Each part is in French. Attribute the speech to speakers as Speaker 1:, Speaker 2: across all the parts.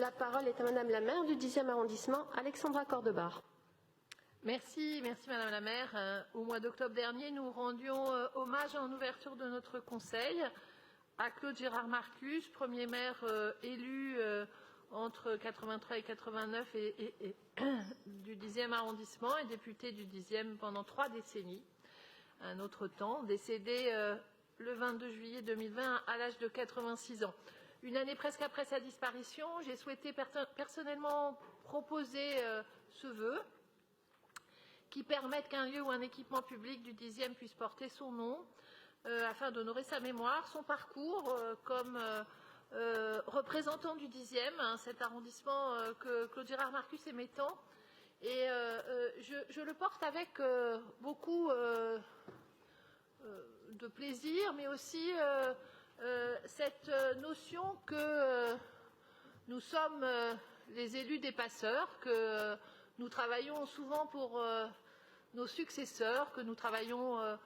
Speaker 1: La parole est à Madame la maire du 10e arrondissement, Alexandra Cordebar.
Speaker 2: Merci Madame la maire. Au mois d'octobre dernier, nous rendions hommage en ouverture de notre conseil à Claude Gérard Marcus, premier maire élu entre 83 et 89 et du 10e arrondissement et député du 10e pendant 3 décennies. Un autre temps, décédé le 22 juillet 2020 à l'âge de 86 ans. Une année presque après sa disparition, j'ai souhaité personnellement proposer ce vœu qui permette qu'un lieu ou un équipement public du 10e puisse porter son nom afin d'honorer sa mémoire, son parcours comme représentant du 10e, cet arrondissement que Claude Gérard Marcus aimait tant. Et je le porte avec beaucoup de plaisir, mais aussi cette notion que nous sommes les élus des passeurs, que nous travaillons souvent pour nos successeurs, que nous travaillons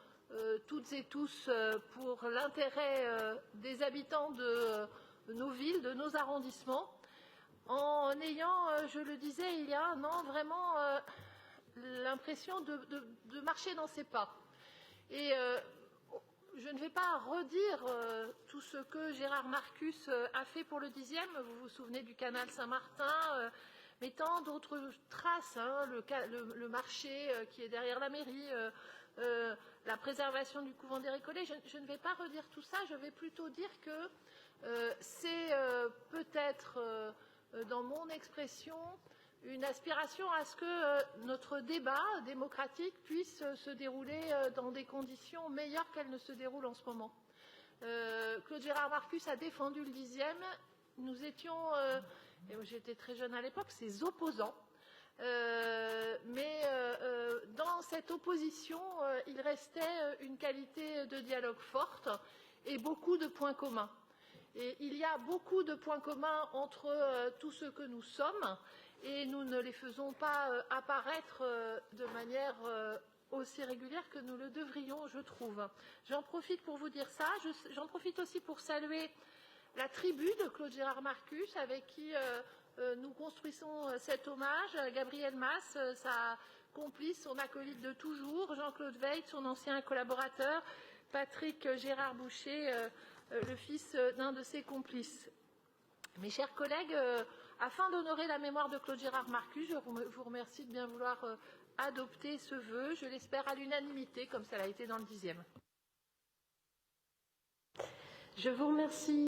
Speaker 2: toutes et tous pour l'intérêt des habitants de nos villes, de nos arrondissements, en ayant, je le disais il y a un an, vraiment l'impression de marcher dans ses pas. Et je ne vais pas redire tout ce que Gérard Marcus a fait pour le 10e. Vous vous souvenez du canal Saint-Martin, mais tant d'autres traces, le marché qui est derrière la mairie, la préservation du couvent des Récollets. Je ne vais pas redire tout ça, je vais plutôt dire que c'est peut-être, dans mon expression, une aspiration à ce que notre débat démocratique puisse se dérouler dans des conditions meilleures qu'elles ne se déroulent en ce moment. Claude Gérard Marcus a défendu le 10e. Nous étions, et j'étais très jeune à l'époque, ses opposants. Mais dans cette opposition, il restait une qualité de dialogue forte et beaucoup de points communs. Et il y a beaucoup de points communs entre tout ce que nous sommes et nous ne les faisons pas apparaître de manière aussi régulière que nous le devrions, je trouve. J'en profite pour vous dire ça. J'en profite aussi pour saluer la tribu de Claude Gérard Marcus avec qui nous construisons cet hommage. Gabriel Masse, sa complice, son acolyte de toujours, Jean-Claude Veil, son ancien collaborateur, Patrick Gérard Boucher, le fils d'un de ses complices. Mes chers collègues, afin d'honorer la mémoire de Claude Gérard Marcus, je vous remercie de bien vouloir adopter ce vœu, je l'espère à l'unanimité, comme ça l'a été dans le 10e.
Speaker 1: Je vous remercie.